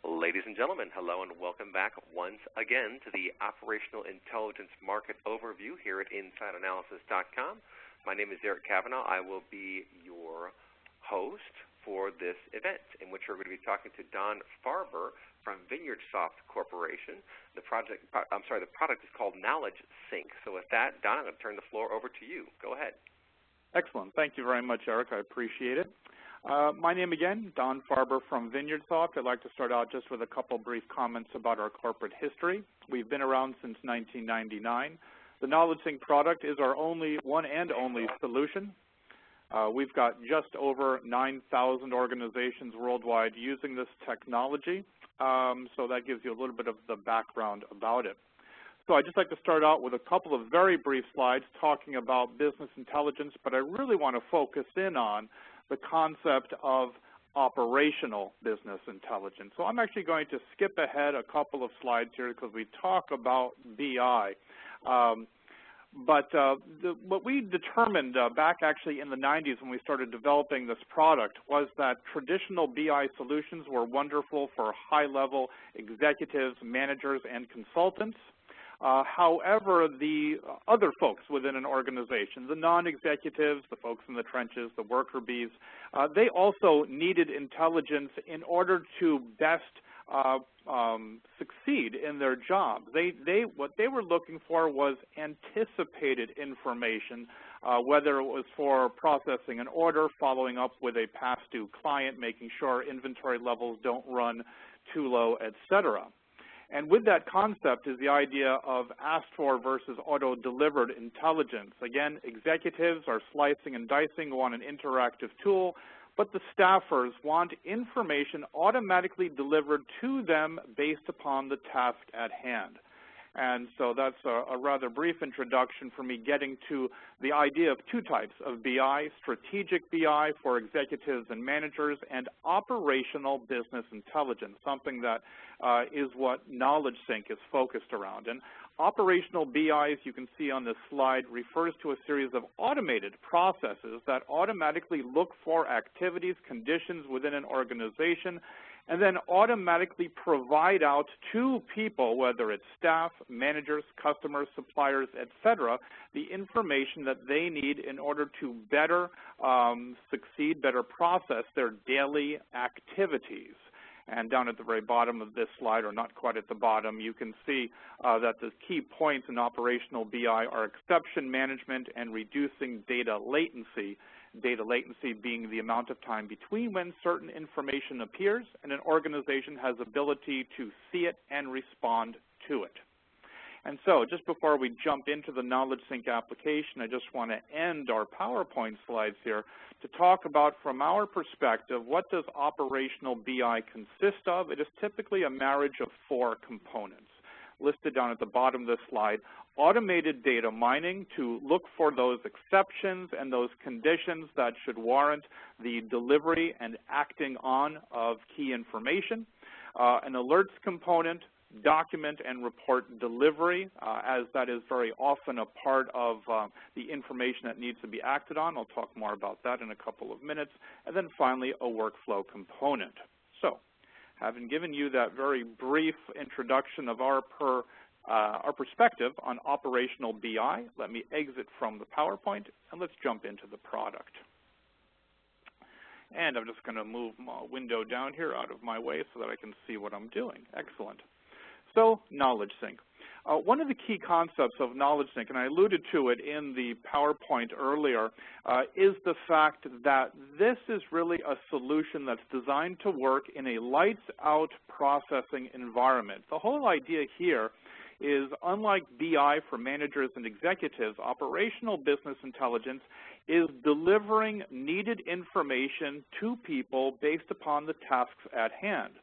Ladies and gentlemen, hello and welcome back once again to the Operational Intelligence Market Overview here at InsideAnalysis.com. My name is Eric Cavanaugh. I will be your host for this event, in which we're going to be talking to Don Farber from Vineyard Corporation. The product is called Knowledge Sync. So with that, Don, I'm going to turn the floor over to you. Go ahead. Excellent. Thank you very much, Eric. I appreciate it. My name again, Don Farber from Vineyard. I'd like to start out just with a couple brief comments about our corporate history. We've been around since 1999. The Knowledge Sync product is our one and only solution. We've got just over 9,000 organizations worldwide using this technology, so that gives you a little bit of the background about it. So I'd just like to start out with a couple of very brief slides talking about business intelligence, but I really want to focus in on the concept of operational business intelligence. So I'm actually going to skip ahead a couple of slides here because we talk about BI. What we determined back actually in the 90s when we started developing this product was that traditional BI solutions were wonderful for high-level executives, managers, and consultants. However, the other folks within an organization, the non-executives, the folks in the trenches, the worker bees, they also needed intelligence in order to best succeed in their job. What they were looking for was anticipated information, whether it was for processing an order, following up with a past due client, making sure inventory levels don't run too low, etc. And with that concept is the idea of asked for versus auto-delivered intelligence. Again, executives are slicing and dicing, want an interactive tool, but the staffers want information automatically delivered to them based upon the task at hand. And so that's a rather brief introduction for me getting to the idea of two types of BI, strategic BI for executives and managers, and operational business intelligence, something that is what Knowledge Sync is focused around. And operational BI, as you can see on this slide, refers to a series of automated processes that automatically look for activities, conditions within an organization, and then automatically provide out to people, whether it's staff, managers, customers, suppliers, etc., the information that they need in order to better succeed, better process their daily activities. And down at the very bottom of this slide, or not quite at the bottom, you can see that the key points in operational BI are exception management and reducing data latency. Data latency being the amount of time between when certain information appears and an organization has ability to see it and respond to it. And so just before we jump into the Knowledge Sync application, I just want to end our PowerPoint slides here to talk about, from our perspective, what does operational BI consist of? It is typically a marriage of 4 components listed down at the bottom of this slide. Automated data mining to look for those exceptions and those conditions that should warrant the delivery and acting on of key information. An alerts component, document and report delivery, as that is very often a part of the information that needs to be acted on. I'll talk more about that in a couple of minutes. And then finally, a workflow component. So, having given you that very brief introduction of our perspective on operational BI, let me exit from the PowerPoint and let's jump into the product. And I'm just going to move my window down here out of my way so that I can see what I'm doing. Excellent. So, Knowledge Sync. One of the key concepts of Knowledge Sync, and I alluded to it in the PowerPoint earlier, is the fact that this is really a solution that's designed to work in a lights-out processing environment. The whole idea here is, unlike BI for managers and executives, operational business intelligence is delivering needed information to people based upon the tasks at hand.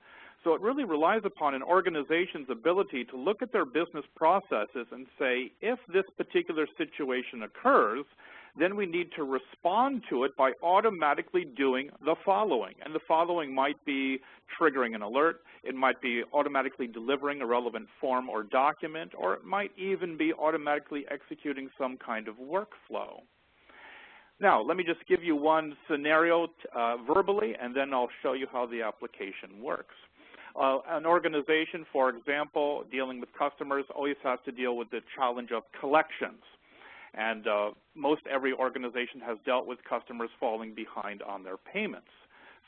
So it really relies upon an organization's ability to look at their business processes and say, if this particular situation occurs, then we need to respond to it by automatically doing the following. And the following might be triggering an alert, it might be automatically delivering a relevant form or document, or it might even be automatically executing some kind of workflow. Now, let me just give you one scenario verbally, and then I'll show you how the application works. An organization, for example, dealing with customers always has to deal with the challenge of collections. And most every organization has dealt with customers falling behind on their payments.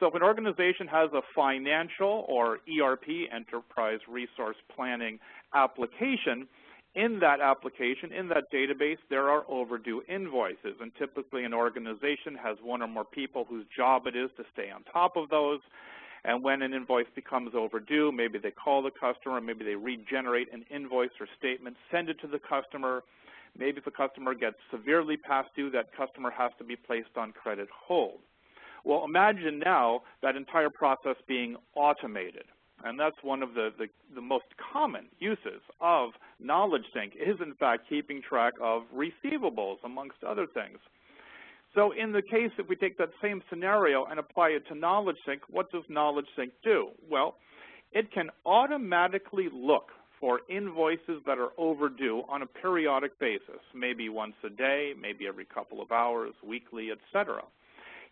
So if an organization has a financial or ERP, enterprise resource planning application, in that application, in that database, there are overdue invoices. And typically an organization has one or more people whose job it is to stay on top of those. And when an invoice becomes overdue, maybe they call the customer, maybe they regenerate an invoice or statement, send it to the customer. Maybe if the customer gets severely past due, that customer has to be placed on credit hold. Well, imagine now that entire process being automated. And that's one of the most common uses of Knowledge Sync is, in fact, keeping track of receivables, amongst other things. So in the case, if we take that same scenario and apply it to Knowledge Sync, what does Knowledge Sync do? Well, it can automatically look for invoices that are overdue on a periodic basis, maybe once a day, maybe every couple of hours, weekly, etc.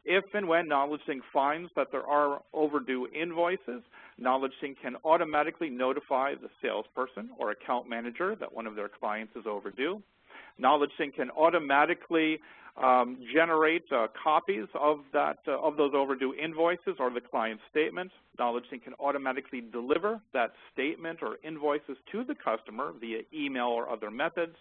If and when Knowledge Sync finds that there are overdue invoices, Knowledge Sync can automatically notify the salesperson or account manager that one of their clients is overdue. Knowledge Sync can automatically generate copies of those overdue invoices or the client statement. Knowledge Sync can automatically deliver that statement or invoices to the customer via email or other methods.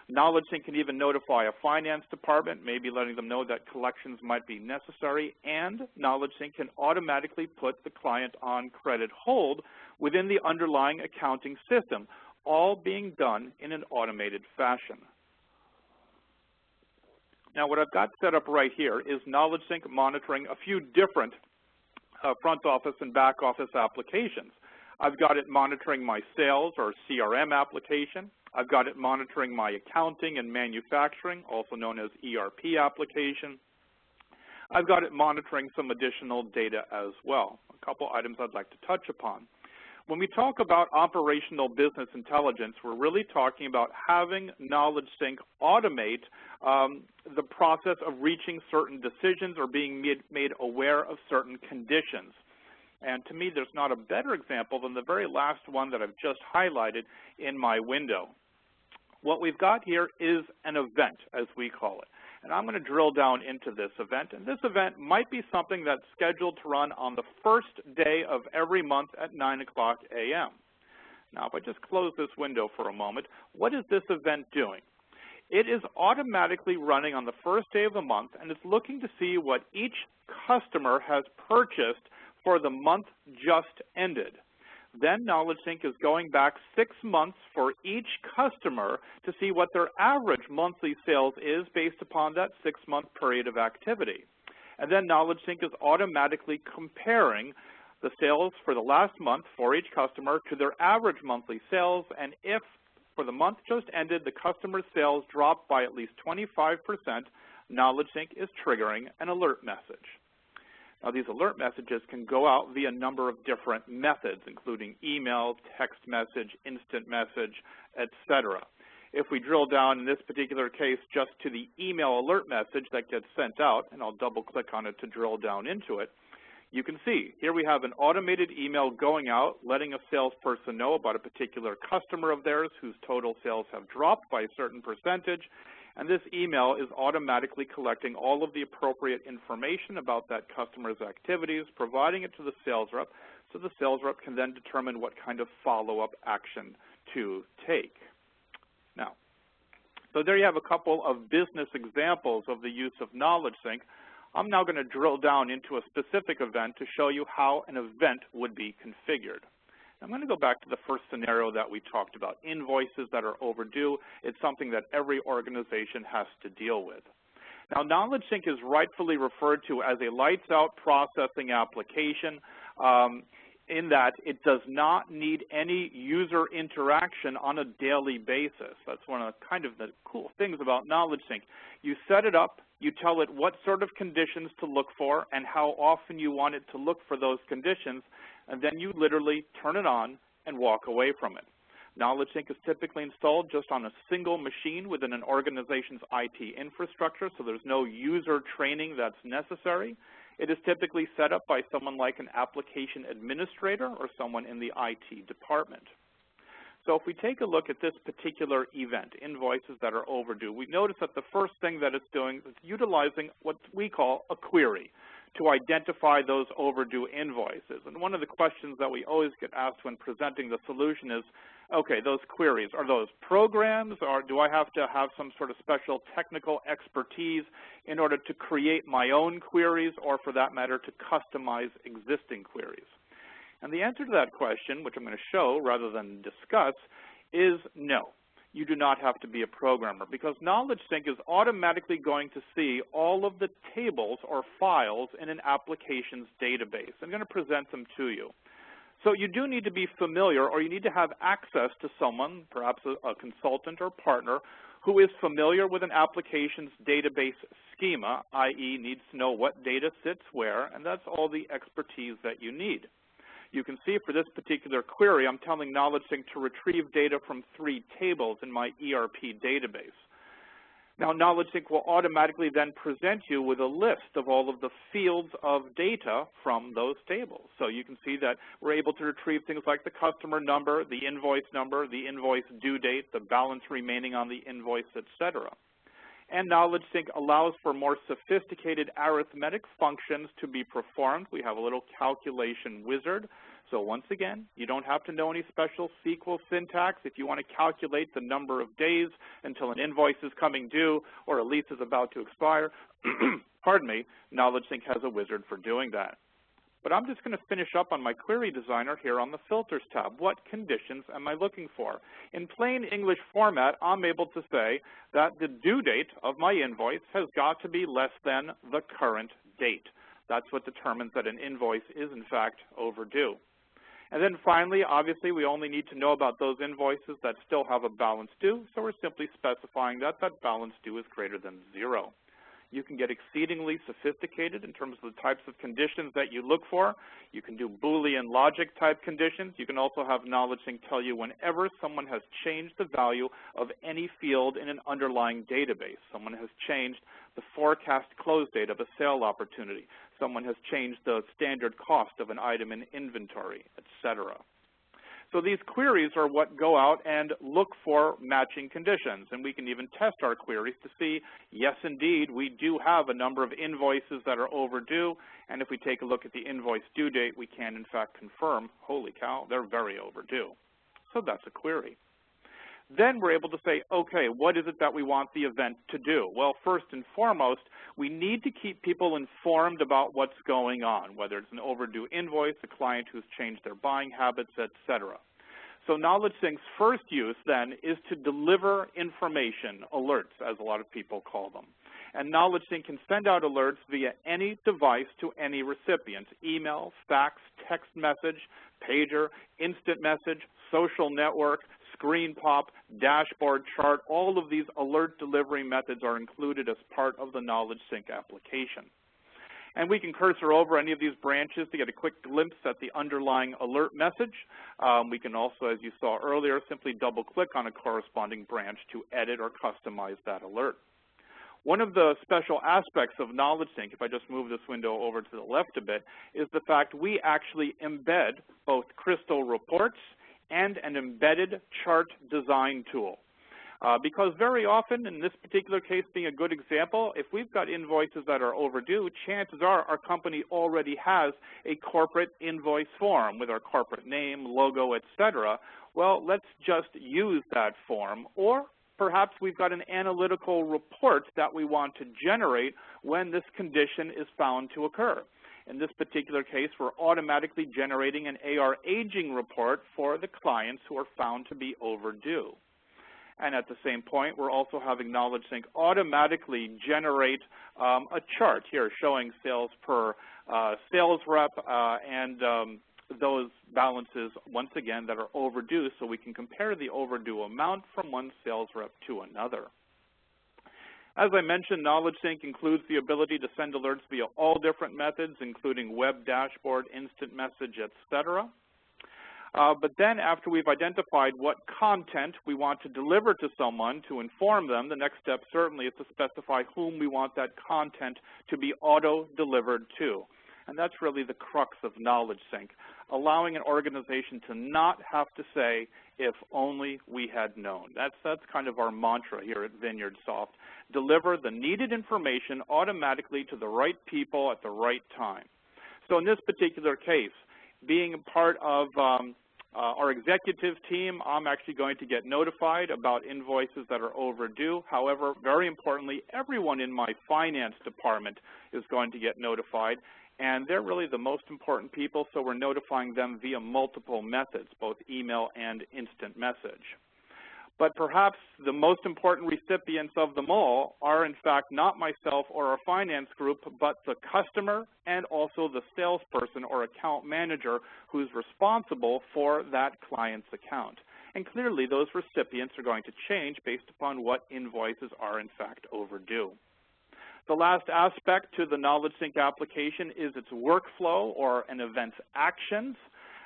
Knowledge Sync can even notify a finance department, maybe letting them know that collections might be necessary, and Knowledge Sync can automatically put the client on credit hold within the underlying accounting system, all being done in an automated fashion. Now, what I've got set up right here is Knowledge Sync monitoring a few different front office and back office applications. I've got it monitoring my sales or CRM application. I've got it monitoring my accounting and manufacturing, also known as ERP application. I've got it monitoring some additional data as well. A couple items I'd like to touch upon. When we talk about operational business intelligence, we're really talking about having Knowledge Sync automate the process of reaching certain decisions or being made aware of certain conditions. And to me, there's not a better example than the very last one that I've just highlighted in my window. What we've got here is an event, as we call it. And I'm going to drill down into this event. And this event might be something that's scheduled to run on the first day of every month at 9 o'clock a.m. Now, if I just close this window for a moment, what is this event doing? It is automatically running on the first day of the month, and it's looking to see what each customer has purchased for the month just ended. Then Knowledge Sync is going back 6 months for each customer to see what their average monthly sales is based upon that 6-month period of activity. And then Knowledge Sync is automatically comparing the sales for the last month for each customer to their average monthly sales, and if for the month just ended the customer's sales dropped by at least 25%, Knowledge Sync is triggering an alert message. Now, these alert messages can go out via a number of different methods, including email, text message, instant message, etc. If we drill down in this particular case just to the email alert message that gets sent out, and I'll double click on it to drill down into it, you can see here we have an automated email going out letting a salesperson know about a particular customer of theirs whose total sales have dropped by a certain percentage. And this email is automatically collecting all of the appropriate information about that customer's activities, providing it to the sales rep, so the sales rep can then determine what kind of follow-up action to take. Now, so there you have a couple of business examples of the use of Knowledge Sync. I'm now going to drill down into a specific event to show you how an event would be configured. I'm going to go back to the first scenario that we talked about, invoices that are overdue. It's something that every organization has to deal with. Now, Knowledge Sync is rightfully referred to as a lights-out processing application in that it does not need any user interaction on a daily basis. That's one of the cool things about Knowledge Sync. You set it up, you tell it what sort of conditions to look for and how often you want it to look for those conditions, and then you literally turn it on and walk away from it. Knowledge Sync is typically installed just on a single machine within an organization's IT infrastructure, so there's no user training that's necessary. It is typically set up by someone like an application administrator or someone in the IT department. So if we take a look at this particular event, invoices that are overdue, we notice that the first thing that it's doing is utilizing what we call a query to identify those overdue invoices. And one of the questions that we always get asked when presenting the solution is, okay, those queries, are those programs, or do I have to have some sort of special technical expertise in order to create my own queries, or for that matter, to customize existing queries? And the answer to that question, which I'm going to show rather than discuss, is no. You do not have to be a programmer, because Knowledge Sync is automatically going to see all of the tables or files in an application's database. I'm going to present them to you. So you do need to be familiar, or you need to have access to someone, perhaps a consultant or partner, who is familiar with an application's database schema, i.e. needs to know what data sits where, and that's all the expertise that you need. You can see for this particular query, I'm telling Knowledge Sync to retrieve data from 3 tables in my ERP database. Now, Knowledge Sync will automatically then present you with a list of all of the fields of data from those tables. So you can see that we're able to retrieve things like the customer number, the invoice due date, the balance remaining on the invoice, etc. And Knowledge Sync allows for more sophisticated arithmetic functions to be performed. We have a little calculation wizard. So once again, you don't have to know any special SQL syntax. If you want to calculate the number of days until an invoice is coming due or a lease is about to expire, pardon me, Knowledge Sync has a wizard for doing that. But I'm just going to finish up on my Query Designer here on the Filters tab. What conditions am I looking for? In plain English format, I'm able to say that the due date of my invoice has got to be less than the current date. That's what determines that an invoice is, in fact, overdue. And then finally, obviously, we only need to know about those invoices that still have a balance due, so we're simply specifying that that balance due is greater than 0. You can get exceedingly sophisticated in terms of the types of conditions that you look for. You can do Boolean logic type conditions. You can also have Knowledge Sync tell you whenever someone has changed the value of any field in an underlying database. Someone has changed the forecast close date of a sale opportunity. Someone has changed the standard cost of an item in inventory, etc. So these queries are what go out and look for matching conditions, and we can even test our queries to see, yes, indeed, we do have a number of invoices that are overdue, and if we take a look at the invoice due date, we can, in fact, confirm, holy cow, they're very overdue. So that's a query. Then we're able to say, okay, what is it that we want the event to do? Well, first and foremost, we need to keep people informed about what's going on, whether it's an overdue invoice, a client who's changed their buying habits, etc. So Knowledge Sync's first use, then, is to deliver information, alerts, as a lot of people call them. And Knowledge Sync can send out alerts via any device to any recipient: email, fax, text message, pager, instant message, social network, screen pop, dashboard chart. All of these alert delivery methods are included as part of the Knowledge Sync application. And we can cursor over any of these branches to get a quick glimpse at the underlying alert message. We can also, as you saw earlier, simply double-click on a corresponding branch to edit or customize that alert. One of the special aspects of Knowledge Sync, if I just move this window over to the left a bit, is the fact we actually embed both Crystal reports and an embedded chart design tool. Because very often, in this particular case being a good example, if we've got invoices that are overdue, chances are our company already has a corporate invoice form with our corporate name, logo, etc. Well, let's just use that form. Or perhaps we've got an analytical report that we want to generate when this condition is found to occur. In this particular case, we're automatically generating an AR aging report for the clients who are found to be overdue. And at the same point, we're also having Knowledge Sync automatically generate a chart here showing sales per sales rep and those balances, once again, that are overdue, so we can compare the overdue amount from one sales rep to another. As I mentioned, Knowledge Sync includes the ability to send alerts via all different methods, including web dashboard, instant message, etc. But then after we've identified what content we want to deliver to someone to inform them, the next step certainly is to specify whom we want that content to be auto-delivered to. And that's really the crux of knowledge sync, allowing an organization to not have to say, if only we had known. That's kind of our mantra here at Vineyard Soft. Deliver the needed information automatically to the right people at the right time. So in this particular case, being a part of our executive team, I'm actually going to get notified about invoices that are overdue. However, very importantly, everyone in my finance department is going to get notified, and they're really the most important people, so we're notifying them via multiple methods, both email and instant message. But perhaps the most important recipients of them all are, in fact, not myself or our finance group, but the customer and also the salesperson or account manager who's responsible for that client's account. And clearly, those recipients are going to change based upon what invoices are, in fact, overdue. The last aspect to the Knowledge Sync application is its workflow or an event's actions.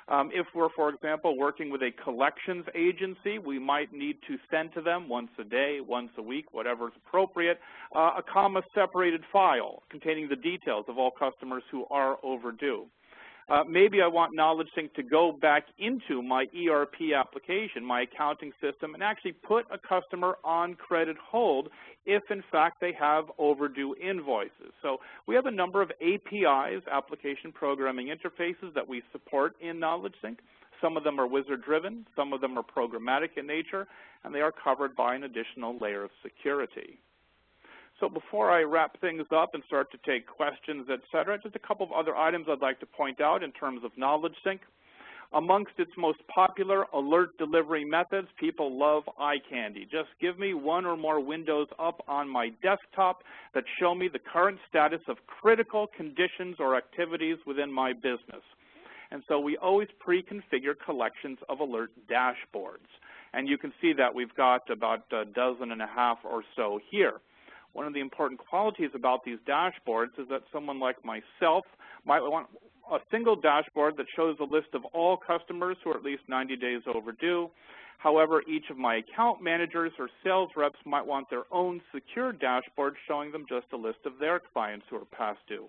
If we're, for example, working with a collections agency, we might need to send to them once a day, once a week, whatever is appropriate, a comma-separated file containing the details of all customers who are overdue. Maybe I want Knowledge Sync to go back into my ERP application, my accounting system, and actually put a customer on credit hold if, in fact, they have overdue invoices. So we have a number of APIs, application programming interfaces, that we support in Knowledge Sync. Some of them are wizard-driven, some of them are programmatic in nature, and they are covered by an additional layer of security. So before I wrap things up and start to take questions, et cetera, just a couple of other items I'd like to point out in terms of Knowledge Sync. Amongst its most popular alert delivery methods, people love eye candy. Just give me one or more windows up on my desktop that show me the current status of critical conditions or activities within my business. And so we always pre-configure collections of alert dashboards. And you can see that we've got about a dozen and a half or so here. One of the important qualities about these dashboards is that someone like myself might want a single dashboard that shows a list of all customers who are at least 90 days overdue. However, each of my account managers or sales reps might want their own secure dashboard showing them just a list of their clients who are past due.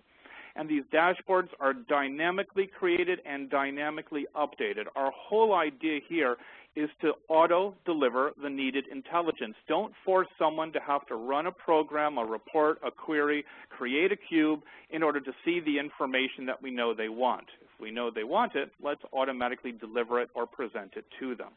And these dashboards are dynamically created and dynamically updated. Our whole idea here is to auto-deliver the needed intelligence. Don't force someone to have to run a program, a report, a query, create a cube in order to see the information that we know they want. If we know they want it, let's automatically deliver it or present it to them.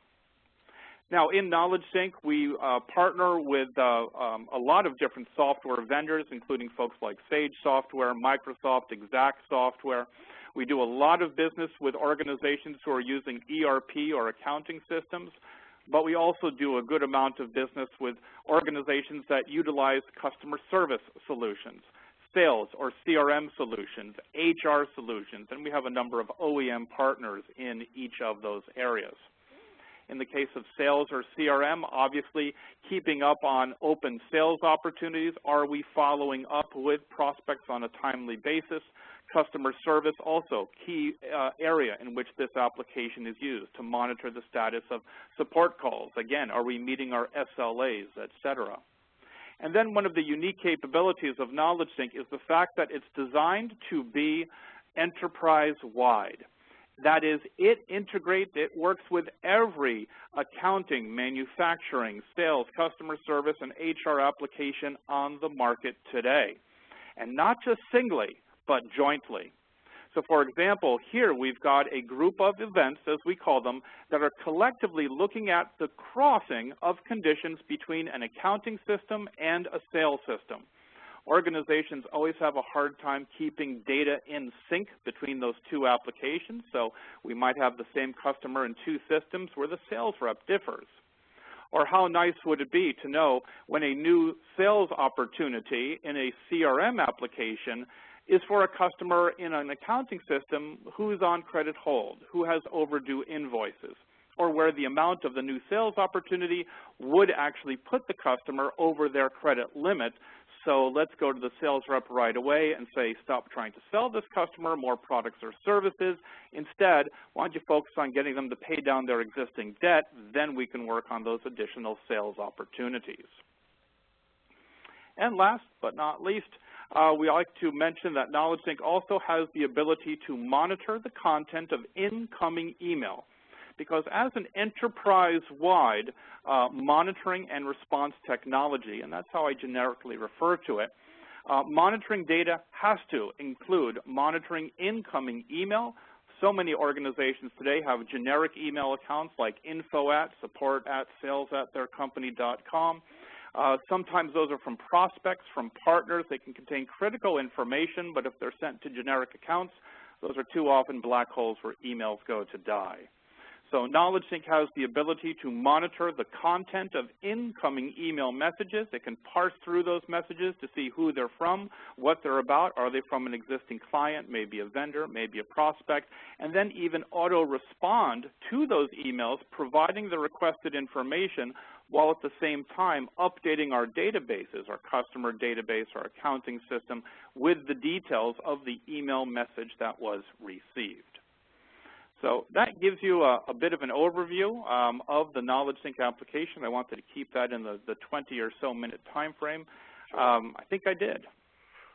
Now, in Knowledge Sync, we partner with a lot of different software vendors, including folks like Sage Software, Microsoft, Exact Software. We do a lot of business with organizations who are using ERP or accounting systems, but we also do a good amount of business with organizations that utilize customer service solutions, sales or CRM solutions, HR solutions, and we have a number of OEM partners in each of those areas. In the case of sales or CRM, obviously keeping up on open sales opportunities. Are we following up with prospects on a timely basis? Customer service, also key area in which this application is used to monitor the status of support calls. Again, are we meeting our SLAs, et cetera? And then one of the unique capabilities of Knowledge Sync is the fact that it's designed to be enterprise-wide. That is, it integrates, it works with every accounting, manufacturing, sales, customer service, and HR application on the market today. And not just singly, but jointly. So for example, here we've got a group of events, as we call them, that are collectively looking at the crossing of conditions between an accounting system and a sales system. Organizations always have a hard time keeping data in sync between those two applications, so we might have the same customer in two systems where the sales rep differs. Or how nice would it be to know when a new sales opportunity in a CRM application is for a customer in an accounting system who's on credit hold, who has overdue invoices, or where the amount of the new sales opportunity would actually put the customer over their credit limit so let's go to the sales rep right away and say, stop trying to sell this customer more products or services. Instead, why don't you focus on getting them to pay down their existing debt, then we can work on those additional sales opportunities. And last but not least, we like to mention that Knowledge Sync also has the ability to monitor the content of incoming email, because as an enterprise-wide monitoring and response technology, and that's how I generically refer to it, monitoring data has to include monitoring incoming email. So many organizations today have generic email accounts like info@ support@ sales@theircompany.com. Sometimes those are from prospects, from partners. They can contain critical information, but if they're sent to generic accounts, those are too often black holes where emails go to die. So Knowledge Sync has the ability to monitor the content of incoming email messages. It can parse through those messages to see who they're from, what they're about. Are they from an existing client, maybe a vendor, maybe a prospect, and then even auto-respond to those emails, providing the requested information while at the same time updating our databases, our customer database, our accounting system, with the details of the email message that was received. So that gives you a bit of an overview of the Knowledge Sync application. I wanted to keep that in the 20 or so minute time frame. Sure. I think I did.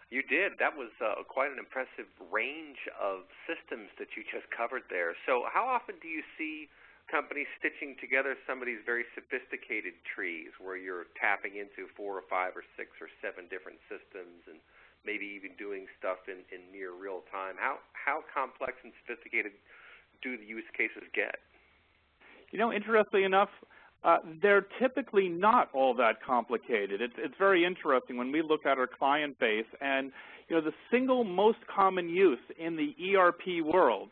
You did. That was quite an impressive range of systems that you just covered there. So how often do you see companies stitching together some of these very sophisticated trees where you're tapping into 4 or 5 or 6 or 7 different systems and maybe even doing stuff in near real time? How complex and sophisticated do the use cases get? You know, interestingly enough, they're typically not all that complicated. It's very interesting when we look at our client base, and you know, the single most common use in the ERP world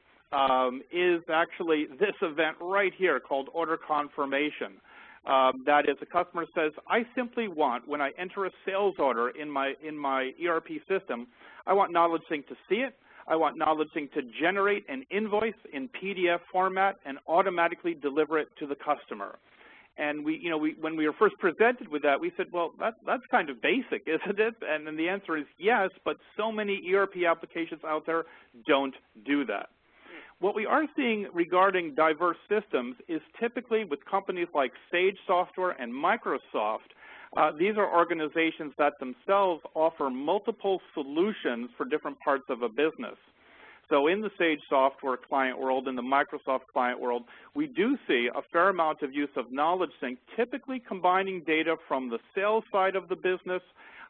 is actually this event right here called order confirmation. That is, a customer says, I simply want, when I enter a sales order in my ERP system, I want Knowledge Sync to see it. I want Knowledge Sync to generate an invoice in PDF format and automatically deliver it to the customer. And when we were first presented with that, we said, well, that's kind of basic, isn't it? And then the answer is yes, but so many ERP applications out there don't do that. What we are seeing regarding diverse systems is typically with companies like Sage Software and Microsoft. These are organizations that themselves offer multiple solutions for different parts of a business. So in the Sage Software client world, in the Microsoft client world, we do see a fair amount of use of Knowledge Sync, typically combining data from the sales side of the business,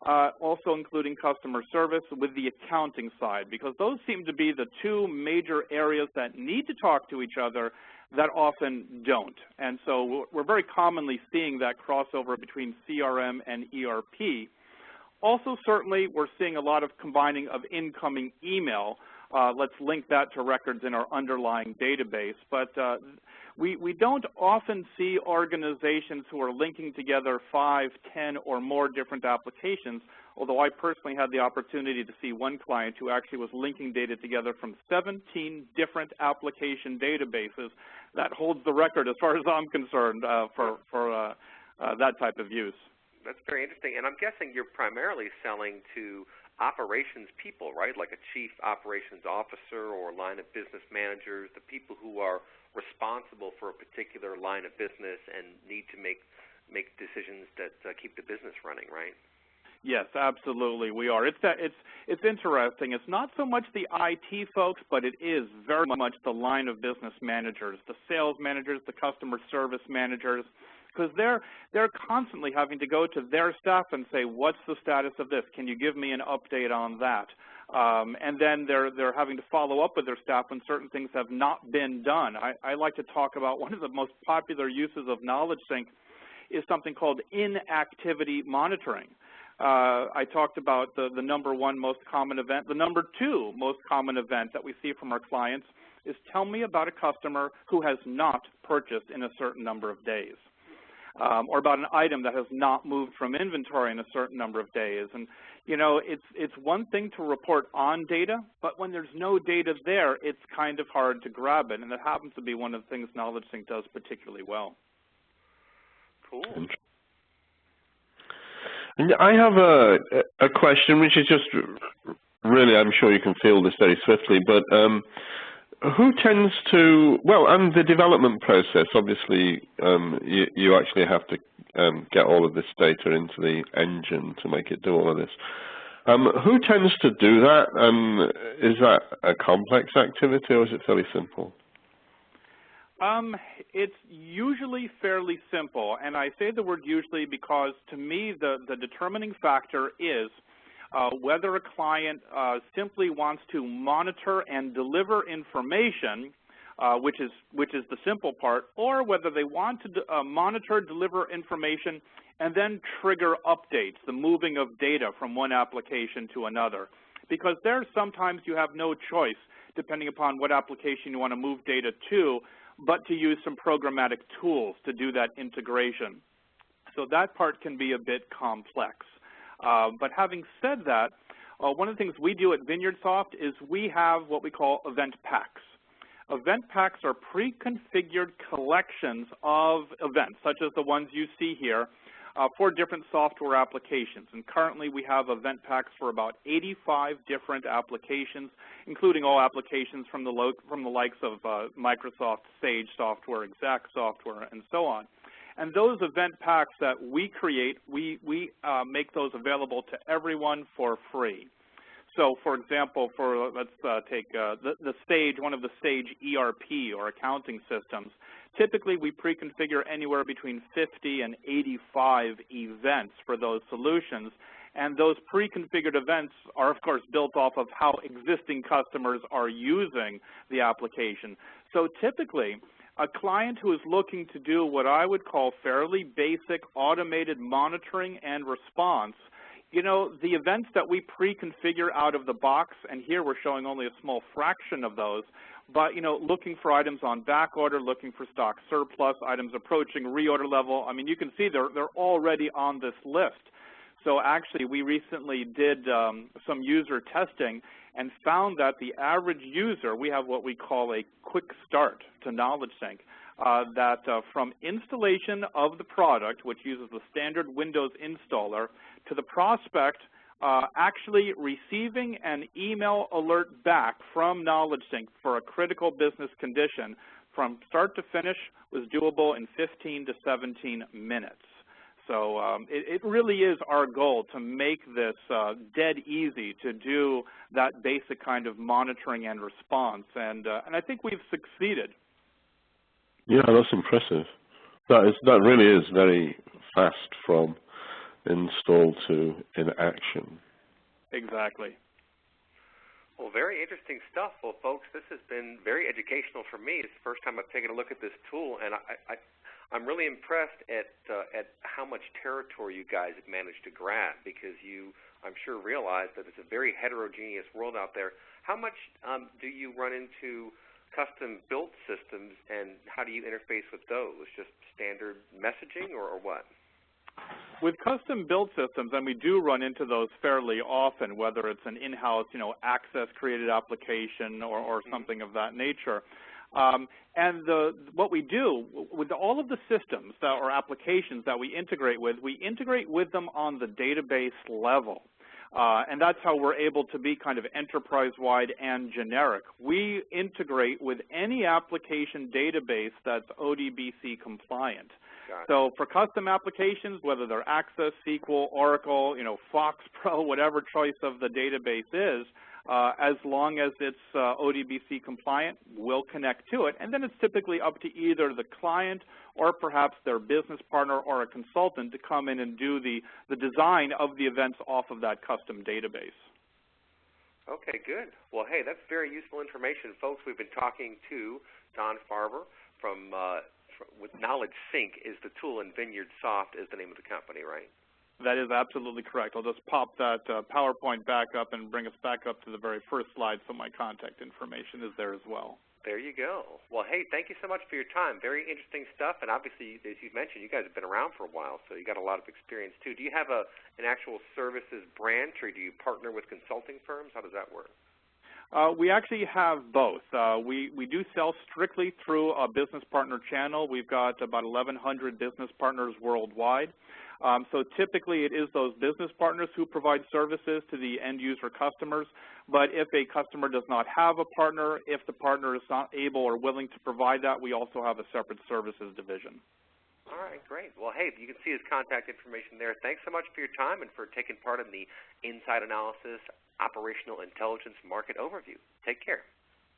also including customer service, with the accounting side, because those seem to be the two major areas that need to talk to each other that often don't. And so we're very commonly seeing that crossover between CRM and ERP. Also, certainly, we're seeing a lot of combining of incoming email. Let's link that to records in our underlying database. But we don't often see organizations who are linking together 5, 10, or more different applications, although I personally had the opportunity to see one client who actually was linking data together from 17 different application databases. That holds the record as far as I'm concerned for that type of use. That's very interesting. And I'm guessing you're primarily selling to operations people, right? Like a chief operations officer or line of business managers, the people who are responsible for a particular line of business and need to make decisions that keep the business running, right? Yes, absolutely, we are. It's interesting. It's not so much the IT folks, but it is very much the line of business managers, the sales managers, the customer service managers, because they're constantly having to go to their staff and say, what's the status of this? Can you give me an update on that? And then they're having to follow up with their staff when certain things have not been done. I like to talk about one of the most popular uses of Knowledge Sync is something called inactivity monitoring. I talked about the number 1 most common event. The number 2 most common event that we see from our clients is tell me about a customer who has not purchased in a certain number of days. Or about an item that has not moved from inventory in a certain number of days. And, you know, it's one thing to report on data, but when there's no data there, it's kind of hard to grab it. And that happens to be one of the things Knowledge Sync does particularly well. Cool. And I have a question, which is just really, I'm sure you can field this very swiftly, but who tends to, well, and the development process, obviously, you actually have to get all of this data into the engine to make it do all of this. Who tends to do that, and is that a complex activity, or is it fairly simple? It's usually fairly simple, and I say the word usually because to me the determining factor is whether a client simply wants to monitor and deliver information, which is the simple part, or whether they want to monitor, deliver information, and then trigger updates, the moving of data from one application to another. Because there sometimes you have no choice, depending upon what application you want to move data to, but to use some programmatic tools to do that integration. So that part can be a bit complex. But having said that, one of the things we do at VineyardSoft is we have what we call event packs. Event packs are pre-configured collections of events, such as the ones you see here, for different software applications. And currently we have event packs for about 85 different applications, including all applications from the likes of Microsoft Sage software, Exact software, and so on. And those event packs that we create, we make those available to everyone for free. So, for example, let's take the Sage, one of the Sage ERP or accounting systems. Typically, we pre-configure anywhere between 50 and 85 events for those solutions. And those pre-configured events are, of course, built off of how existing customers are using the application. So typically, a client who is looking to do what I would call fairly basic automated monitoring and response, you know, the events that we pre-configure out of the box, and here we're showing only a small fraction of those, but, you know, looking for items on back order, looking for stock surplus, items approaching reorder level, I mean, you can see they're already on this list. So actually, we recently did some user testing and found that the average user, we have what we call a quick start to Knowledge Sync, that from installation of the product, which uses the standard Windows installer, to the prospect actually receiving an email alert back from Knowledge Sync for a critical business condition from start to finish was doable in 15 to 17 minutes. So it really is our goal to make this dead easy to do that basic kind of monitoring and response, and I think we've succeeded. Yeah, that's impressive. That really is very fast from install to in action. Exactly. Well, very interesting stuff. Well, folks, this has been very educational for me. It's the first time I've taken a look at this tool, and I'm really impressed at how much territory you guys have managed to grab, because you, I'm sure, realize that it's a very heterogeneous world out there. How much do you run into custom-built systems, and how do you interface with those? Just standard messaging or what? With custom-built systems, and we do run into those fairly often, whether it's an in-house, you know, access-created application or something of that nature. And what we do with all of the systems or applications that we integrate with them on the database level. And that's how we're able to be kind of enterprise-wide and generic. We integrate with any application database that's ODBC compliant. So for custom applications, whether they're Access, SQL, Oracle, you know, Fox Pro, whatever choice of the database is, as long as it's ODBC compliant, we'll connect to it. And then it's typically up to either the client or perhaps their business partner or a consultant to come in and do the design of the events off of that custom database. Okay, good. Well, hey, that's very useful information. Folks, we've been talking to Don Farber with Knowledge Sync is the tool, and VineyardSoft is the name of the company, right? That is absolutely correct. I'll just pop that PowerPoint back up and bring us back up to the very first slide, so my contact information is there as well. There you go. Well, hey, thank you so much for your time. Very interesting stuff, and obviously, as you mentioned, you guys have been around for a while, so you got a lot of experience, too. Do you have an actual services branch, or do you partner with consulting firms? How does that work? We actually have both. We do sell strictly through a business partner channel. We've got about 1,100 business partners worldwide. So typically it is those business partners who provide services to the end user customers, but if a customer does not have a partner, if the partner is not able or willing to provide that, we also have a separate services division. All right, great. Well, hey, you can see his contact information there. Thanks so much for your time and for taking part in the Insight Analysis Operational Intelligence Market Overview. Take care.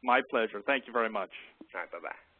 My pleasure. Thank you very much. All right, bye-bye.